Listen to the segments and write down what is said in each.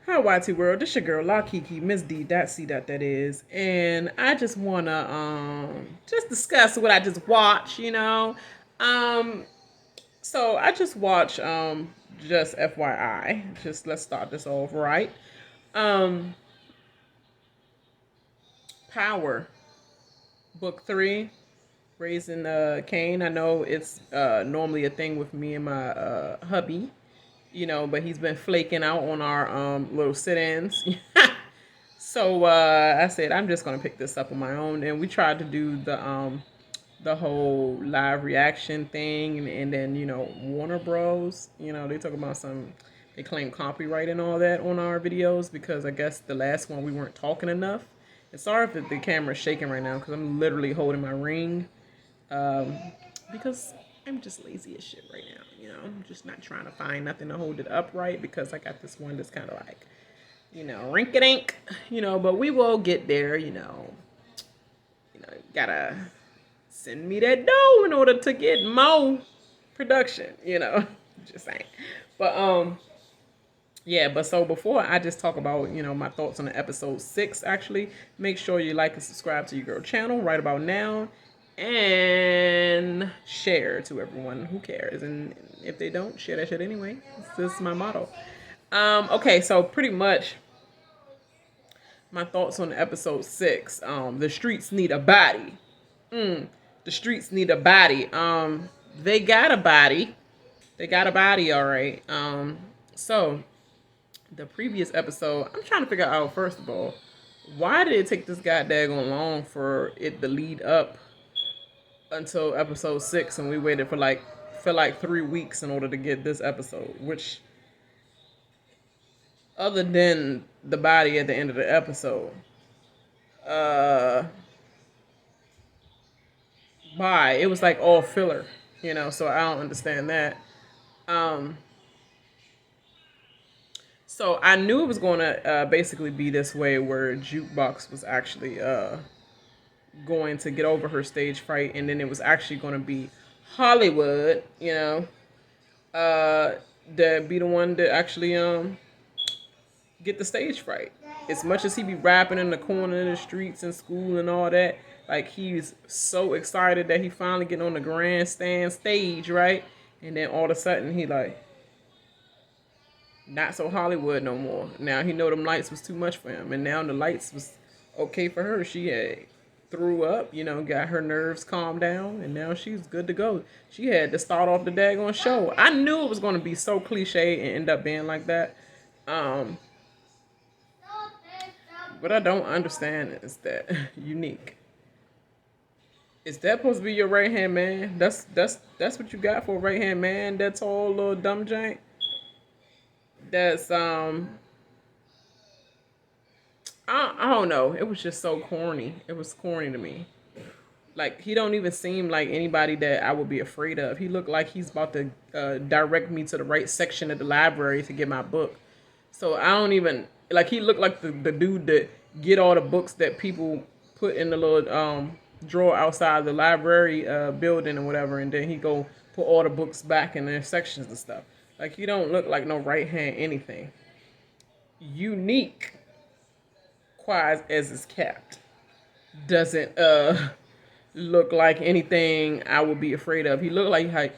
Hi YT World, this your girl La Kiki, Miss D. C. That is, and I just wanna just discuss what I just watched. Um, so I just watched just FYI, just let's start this off right. Um, Power Book 3, Raising Cain. I know it's normally a thing with me and my hubby, but he's been flaking out on our little sit-ins. So I said I'm just gonna pick this up on my own, and we tried to do the whole live reaction thing, and then Warner Bros. They talk about they claim copyright and all that on our videos because I guess the last one we weren't talking enough. And sorry if the camera's shaking right now because I'm literally holding my ring, um, because I'm just lazy as shit right now. I'm just not trying to find nothing to hold it upright because I got this one that's kind of like rink-a-dink, but we will get there, gotta send me that dough in order to get more production, just saying. But yeah, but so before I just talk about, my thoughts on the episode 6, actually, make sure you like and subscribe to your girl channel right about now and share to everyone who cares. And if they don't, share that shit anyway. This is my motto. Okay, so pretty much my thoughts on episode 6. The streets need a body. The streets need a body. They got a body. They got a body, all right. So the previous episode, I'm trying to figure out, first of all, why did it take this guy daggone long for it to lead up until episode 6, and we waited for like 3 weeks in order to get this episode, which, other than the body at the end of the episode, uh why it was like all filler, so I don't understand that. um so I knew it was going to basically be this way, where Jukebox was actually going to get over her stage fright, and then it was actually going to be Hollywood, uh that be the one that actually get the stage fright. As much as he be rapping in the corner in the streets and school and all that, like he's so excited that he finally getting on the grandstand stage, right? And then all of a sudden he like, not so Hollywood no more. Now he know them lights was too much for him, and now the lights was okay for her. She had threw up, got her nerves calmed down, and now she's good to go. She had to start off the daggone show. I knew it was going to be so cliche and end up being like that. Um, What I don't understand is that Unique. Is that supposed to be your right hand man? That's what you got for a right hand man? That tall little dumb jank? That's I don't know. It was just so corny. It was corny to me. Like, he don't even seem like anybody that I would be afraid of. He looked like he's about to direct me to the right section of the library to get my book. So I don't even like. He looked like the dude that get all the books that people put in the little drawer outside the library building or whatever, and then he go put all the books back in their sections and stuff. Like, he don't look like no right hand anything. Unique, quiet as is kept, doesn't look like anything I would be afraid of. He looked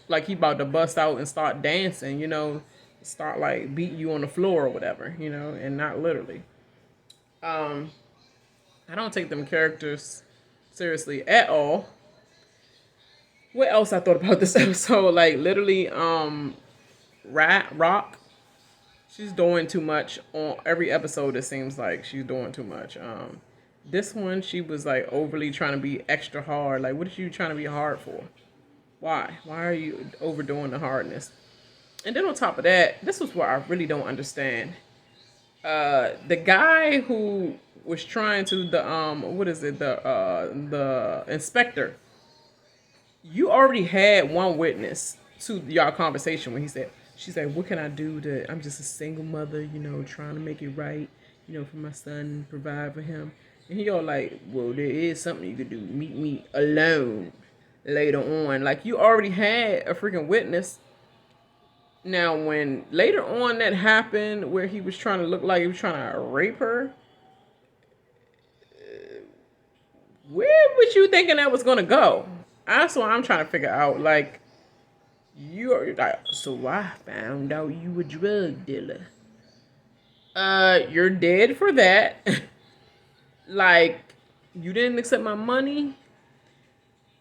like he about to bust out and start dancing, start like beating you on the floor or whatever, and not literally. Um, I don't take them characters seriously at all. What else I thought about this episode? Like, literally, Raq, she's doing too much on every episode. It seems like she's doing too much. This one, she was like overly trying to be extra hard. Like, what are you trying to be hard for? Why? Why are you overdoing the hardness? And then on top of that, this was what I really don't understand. The guy who was trying to what is it, the inspector, you already had one witness to y'all conversation when she said, what can I do to, I'm just a single mother, trying to make it right, for my son, provide for him. And he all like, well, there is something you could do. Meet me alone. later on. Like, you already had a freaking witness. Now, when later on that happened, where he was trying to look like he was trying to rape her, where was you thinking that was gonna go? That's what I'm trying to figure out. Like, you're like, so I found out you a drug dealer. You're dead for that. Like, you didn't accept my money.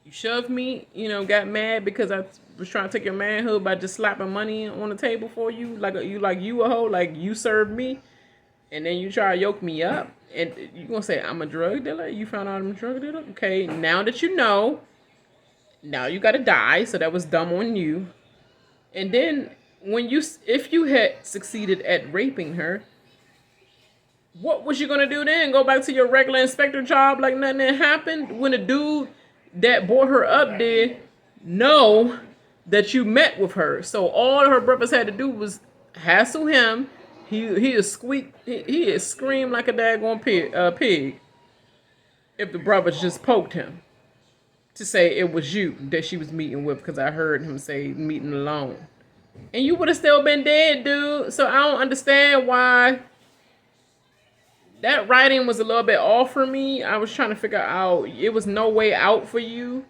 You shoved me, got mad because I was trying to take your manhood by just slapping money on the table for you. Like you a hoe, like you served me. And then you try to yoke me up. And you gonna say, I'm a drug dealer? You found out I'm a drug dealer? Okay, now that you know, now you gotta die. So that was dumb on you. And then, if you had succeeded at raping her, what was you gonna do then? Go back to your regular inspector job like nothing had happened? When a dude that brought her up did know that you met with her. So all her brothers had to do was hassle him. He is squeak. He is scream like a daggone pig. If the brothers just poked him to say it was you that she was meeting with, because I heard him say meeting alone, and you would have still been dead, dude. So I don't understand why that writing was a little bit off for me. I was trying to figure out, it was no way out for you.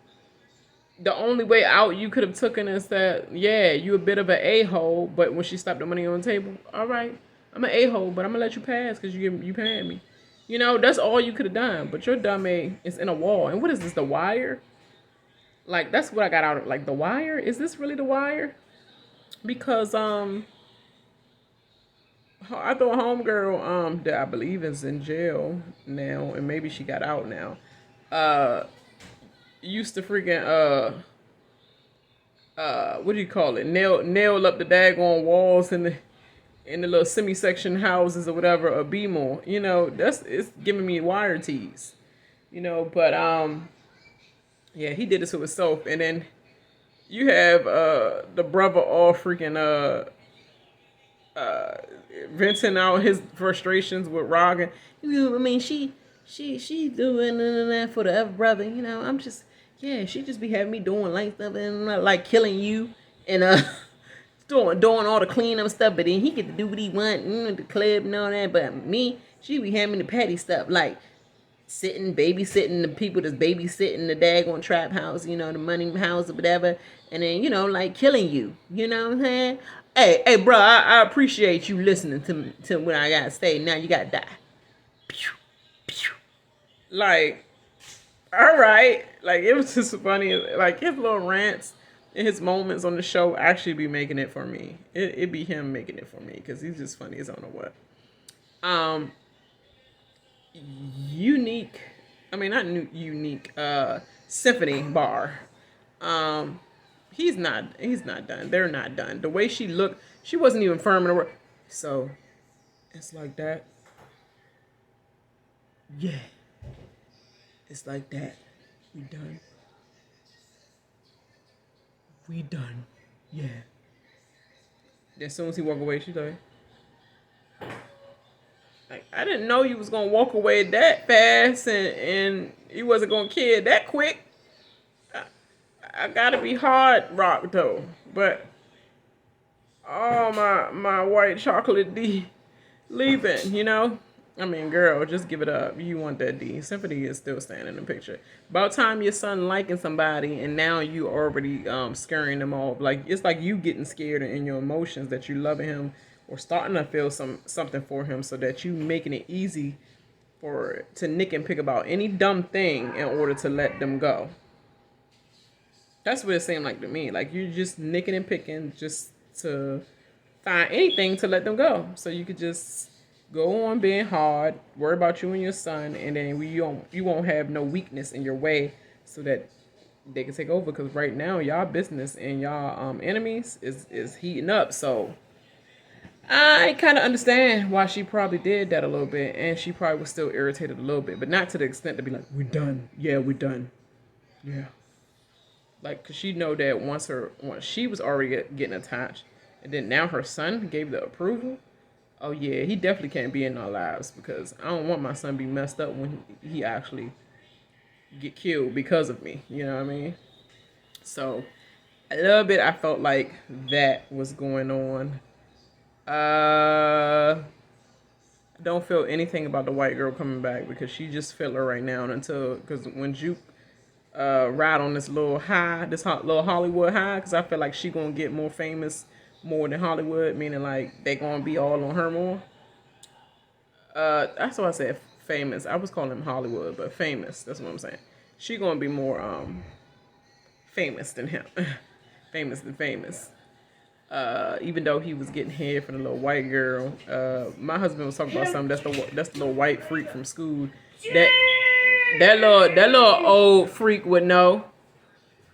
The only way out you could have taken is that, yeah, you a bit of an a-hole, but when she slapped the money on the table, all right, I'm an a-hole, but I'm gonna let you pass because you paid me. That's all you could have done. But your dumb is in a wall. And what is this, The Wire? Like, that's what I got out of, like, The Wire? Is this really The Wire? Because I thought homegirl that I believe is in jail now, and maybe she got out now. Used to freaking what do you call it? Nail up the daggone walls in the little semi-section houses or whatever, or be more. It's giving me wire tease. But yeah, he did it to himself. And then you have the brother all freaking venting out his frustrations with Raq. I mean, she doing that for the other brother. I'm just, yeah, she just be having me doing like stuff and like killing you and doing all the cleanup stuff. But then he get to do what he want, the club and all that. But me, she be having the petty stuff like babysitting the people that's babysitting the daggone trap house, the money house or whatever, and then like killing you. You know what I'm saying? Hey, bro, I appreciate you listening to what I gotta say. Now you gotta die. Pew, pew. Like, all right, like, it was just funny. Like, his little rants and his moments on the show actually be making it for me. It be him making it for me because he's just funny as I don't know what. Unique, I mean, not unique. Symphony Bar. He's not done. They're not done. The way she looked, she wasn't even firm in the word. So it's like that. Yeah. It's like that. We done. We done. Yeah. As soon as he walk away, she's like, I didn't know you was gonna walk away that fast, and you wasn't gonna kill that quick. I gotta be hard rock though, but oh, my white chocolate D leaving, I mean, girl, just give it up. You want that D. Symphony is still standing in the picture. About time your son liking somebody, and now you already scaring them off. Like, it's like you getting scared in your emotions that you loving him or starting to feel something for him, so that you making it easy to nick and pick about any dumb thing in order to let them go. That's what it seemed like to me. Like, you're just nicking and picking just to find anything to let them go, so you could just go on being hard, worry about you and your son, and then you won't have no weakness in your way, so that they can take over. Because right now, y'all business and y'all enemies is heating up. So I kind of understand why she probably did that a little bit, and she probably was still irritated a little bit, but not to the extent to be like, we're done. Yeah, we're done. Yeah. Like, because she know that once she was already getting attached, and then now her son gave the approval. Oh yeah, he definitely can't be in our lives, because I don't want my son to be messed up when he actually get killed because of me. You know what I mean? So a little bit I felt like that was going on. Don't feel anything about the white girl coming back because she just filler right now until because when Juke ride on this little high, little Hollywood high, because I feel like she gonna get more famous more than Hollywood, meaning like they gonna be all on her more. That's why I said famous. I was calling him Hollywood, but famous. That's what I'm saying. She gonna be more famous than him, famous than famous. Even though he was getting head for the little white girl, my husband was talking about something. That's the little white freak from school. That that little old freak would know,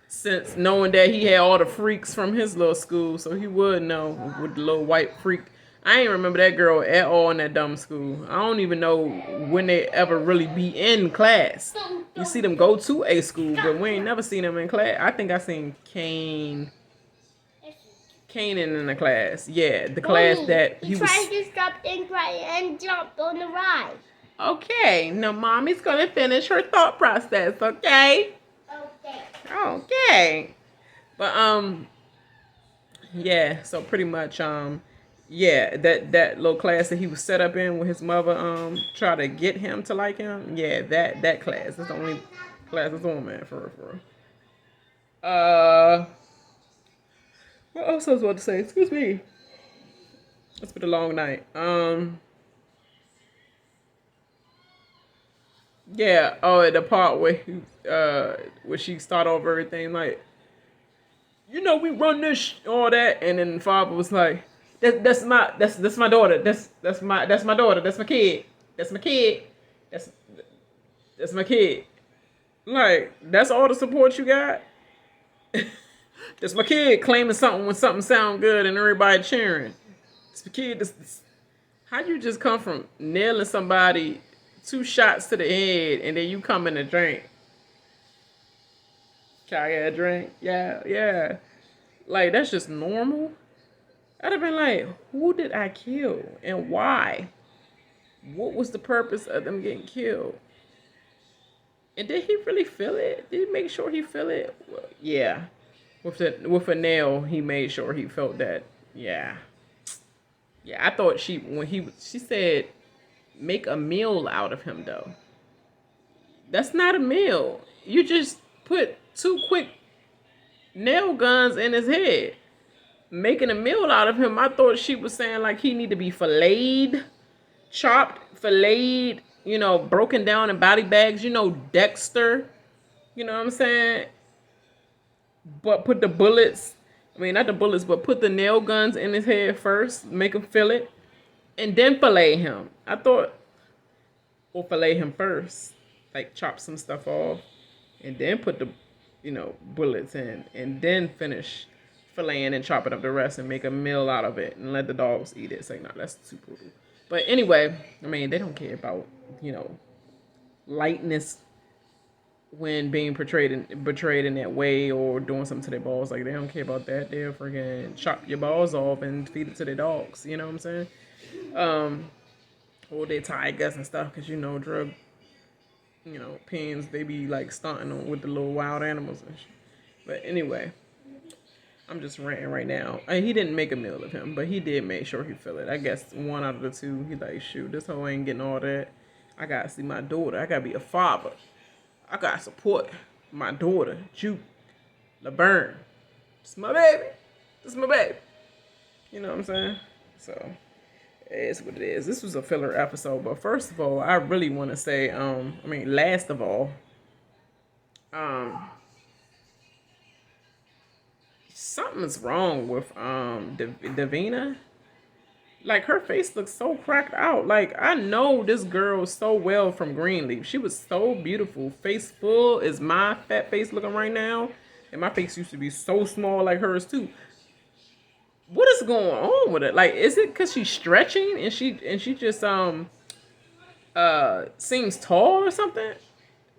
since knowing that he had all the freaks from his little school, so he would know with the little white freak. I ain't remember that girl at all in that dumb school. I don't even know when they ever really be in class. You see them go to a school, but we ain't never seen them in class. I think I seen Kanan in the class. Yeah, the class that he was. Tried to stop and jumped on the ride. Okay, now mommy's gonna finish her thought process. Okay. Okay. But yeah. So pretty much yeah, that little class that he was set up in with his mother try to get him to like him. Yeah, that class. That's the only class that's on, man, for real. What else I was about to say? Excuse me. It's been a long night. Yeah. Oh, the part where she start over everything like, we run this all that, and then father was like, that's my daughter. That's my daughter. That's my kid. That's my kid. That's my kid. Like, that's all the support you got? That's my kid claiming something when something sound good and everybody cheering. It's my kid. How'd you just come from nailing somebody 2 shots to the head and then you come in a drink? Can I get a drink? Yeah. Like, that's just normal. I'd have been like, who did I kill and why? What was the purpose of them getting killed? And did he really feel it? Did he make sure he feel it? Well, yeah. With a nail, he made sure he felt that. Yeah. Yeah, I thought she said, make a meal out of him, though. That's not a meal. You just put 2 quick nail guns in his head. Making a meal out of him, I thought she was saying like he need to be filleted, chopped, filleted, broken down in body bags, Dexter, you know what I'm saying? But put the bullets, not the bullets, but put the nail guns in his head first, make him feel it, and then fillet him. I thought, or fillet him first, like chop some stuff off, and then put the, bullets in, and then finish filleting and chopping up the rest and make a meal out of it and let the dogs eat it. It's like, no, that's too brutal. But anyway, they don't care about, lightness when being betrayed in that way or doing something to their balls. Like, they don't care about that. They'll freaking chop your balls off and feed it to their dogs. You know what I'm saying? Or they tigers and stuff, because drug, pens, they be like stunting on with the little wild animals and shit. But anyway, I'm just ranting right now. He didn't make a meal of him, but he did make sure he feel it. I guess 1 out of the 2, he like, shoot, this hoe ain't getting all that. I gotta see my daughter. I gotta be a father. I gotta support my daughter, Juke, Laverne. It's my baby. This is my baby. You know what I'm saying? So, it's what it is. This was a filler episode, but first of all, I really want to say, last of all, something's wrong with Davina. Like, her face looks so cracked out. Like, I know this girl so well from Greenleaf. She was so beautiful. Face full is my fat face looking right now. And my face used to be so small like hers too. What is going on with it? Like, is it because she's stretching and she just seems tall or something?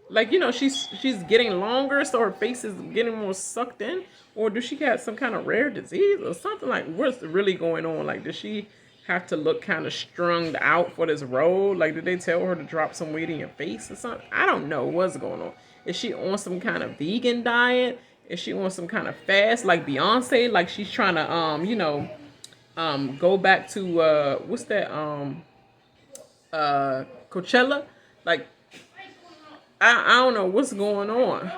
Like, she's getting longer, so her face is getting more sucked in? Or does she have some kind of rare disease or something? Like, what's really going on? Like, does she have to look kind of strung out for this role? Like, did they tell her to drop some weight in your face or something? I don't know what's going on. Is she on some kind of vegan diet? Is she on some kind of fast like Beyonce? Like she's trying to go back to what's that Coachella? Like I don't know what's going on.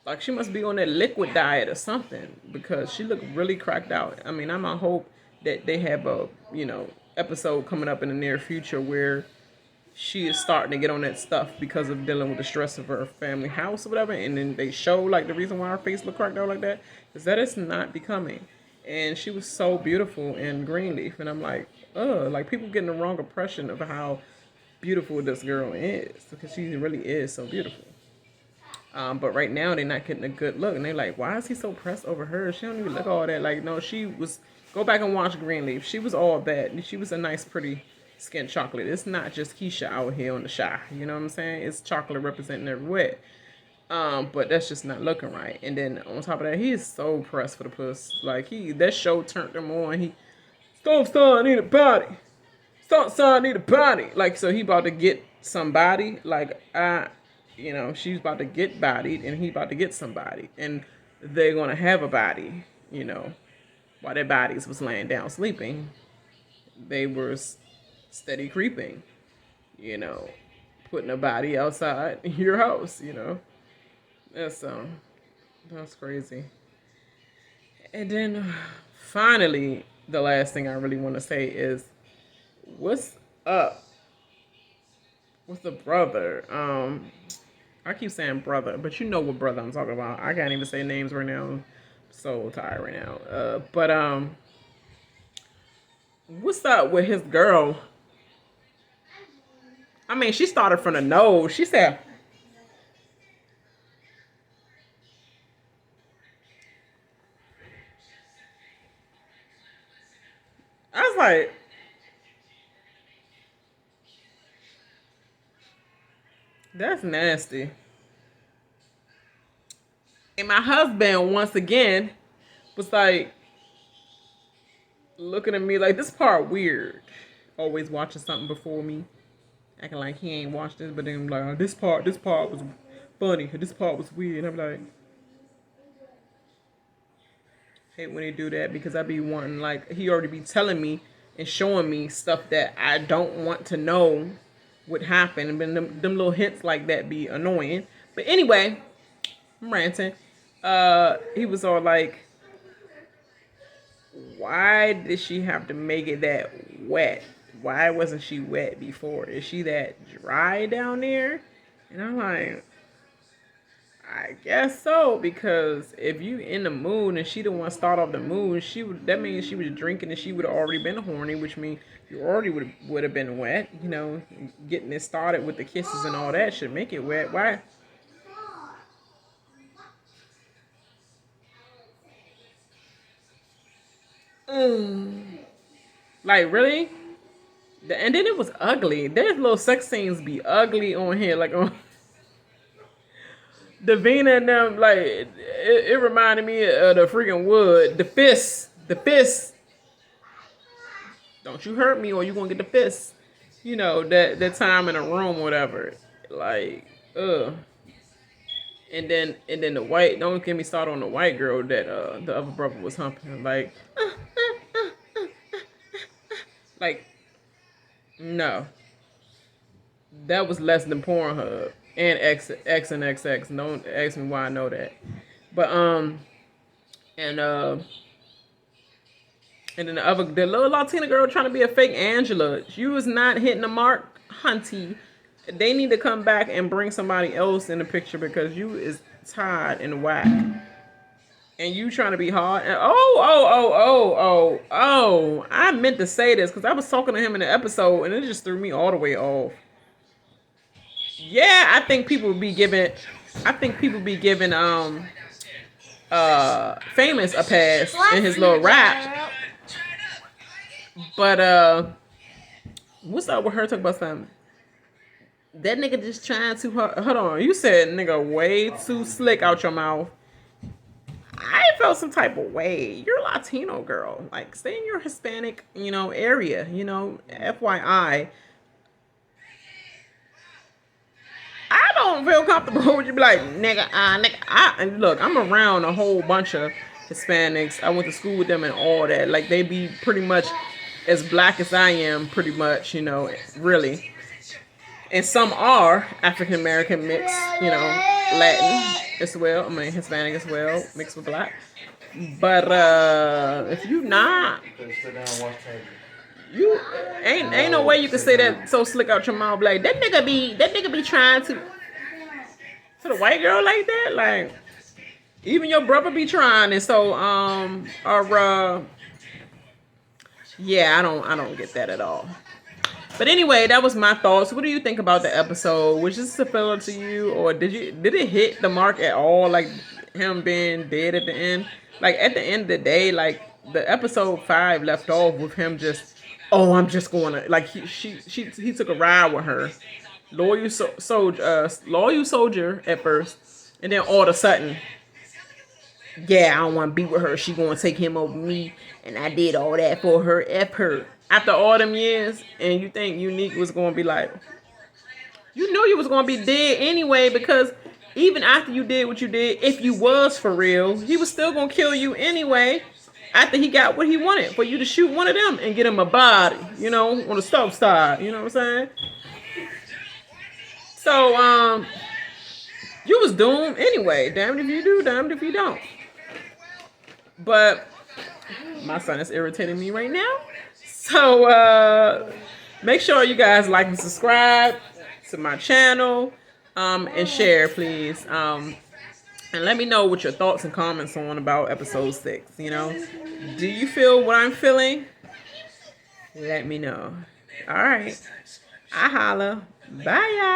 Like she must be on that liquid diet or something because she looked really cracked out. I mean, I'm gonna hope that they have a episode coming up in the near future where she is starting to get on that stuff because of dealing with the stress of her family house or whatever, and then they show like the reason why her face looked cracked out like that is that it's not becoming. And she was so beautiful in Greenleaf, and I'm like, like people getting the wrong impression of how beautiful this girl is because she really is so beautiful. But right now they're not getting a good look, and they're like, why is he so pressed over her? She don't even look all that. Like, no, she was. Go back and watch Greenleaf. She was all that. She was a nice, pretty skin chocolate. It's not just Keisha out here on the shy. You know what I'm saying? It's chocolate representing everywhere. But that's just not looking right. And then on top of that, he is so pressed for the puss. Like that show turned him on. He stop son need a body. Stop son need a body. Like so he about to get somebody. Like she's about to get bodied and he about to get somebody. And they're gonna have a body, while their bodies was laying down sleeping. They were steady creeping, putting a body outside your house, That's crazy. And then finally, the last thing I really want to say is, what's up with the brother? I keep saying brother, but you know what brother I'm talking about. I can't even say names right now. I'm so tired right now. But what's up with his girl? I mean, she started from the nose. She said, I was like, that's nasty. And my husband, once again, was like, looking at me like, this part weird. Always watching something before me. Acting like he ain't watched this, but then I'm like, oh, this part was funny. This part was weird. And I'm like, hate when they do that because I be wanting, like, he already be telling me and showing me stuff that I don't want to know would happen. And then them little hints like that be annoying. But anyway, I'm ranting. He was all like, why did she have to make it that wet? Why wasn't she wet before? Is she that dry down there? And I'm like, I guess so, because if you in the mood and she the one start off the mood, that means she was drinking and she would have already been horny, which means you already would have been wet. Getting it started with the kisses and all that should make it wet. Why? Like really? And then it was ugly. There's little sex scenes be ugly on here, like on Davina and them. Like it reminded me of the freaking wood, the fist, Don't you hurt me, or you gonna get the fist. That time in a room, whatever. Like, ugh. And then the white. Don't get me started on the white girl that the other brother was humping. Like, no. That was less than Pornhub and X and XX. Don't ask me why I know that. But and then the little Latina girl trying to be a fake Angela. You was not hitting the mark, hunty. They need to come back and bring somebody else in the picture because you is tired and whack. And you trying to be hard. And I meant to say this because I was talking to him in the episode and it just threw me all the way off. Yeah, I think people be giving Famous a pass in his little rap. But what's up with her talking about something? That nigga just trying to hold on. You said nigga way too slick out your mouth. I felt some type of way. You're a Latino girl. Like, stay in your Hispanic, area. FYI. I don't feel comfortable, would you be like, nigga, and look, I'm around a whole bunch of Hispanics. I went to school with them and all that. Like, they be pretty much as black as I am, pretty much, you know, really. And some are African American mixed, you know, Latin as well. I mean, Hispanic as well, mixed with black. But if you not, you ain't no way you can say that so slick out your mouth. Like that nigga be trying to the white girl like that. Like even your brother be trying, and so yeah, I don't get that at all. But anyway, that was my thoughts. What do you think about the episode? Was this a filler to you, or did it hit the mark at all? Like him being dead at the end. Like at the end of the day, like the episode 5 left off with him just, oh, I'm just going to like he took a ride with her, loyal soldier at first, and then all of a sudden, yeah, I don't want to be with her. She gonna take him over me, and I did all that for her. F her. After all them years, and you think Unique was gonna be like, you knew you was gonna be dead anyway, because even after you did what you did, if you was for real, he was still gonna kill you anyway. After he got what he wanted, for you to shoot one of them and get him a body, you know, on the stove side. You know what I'm saying? So you was doomed anyway. Damned if you do, damned if you don't. But my son is irritating me right now. So make sure you guys like and subscribe to my channel, and share, please. And let me know what your thoughts and comments on about episode 6. You know, do you feel what I'm feeling? Let me know. All right. I holla. Bye, y'all.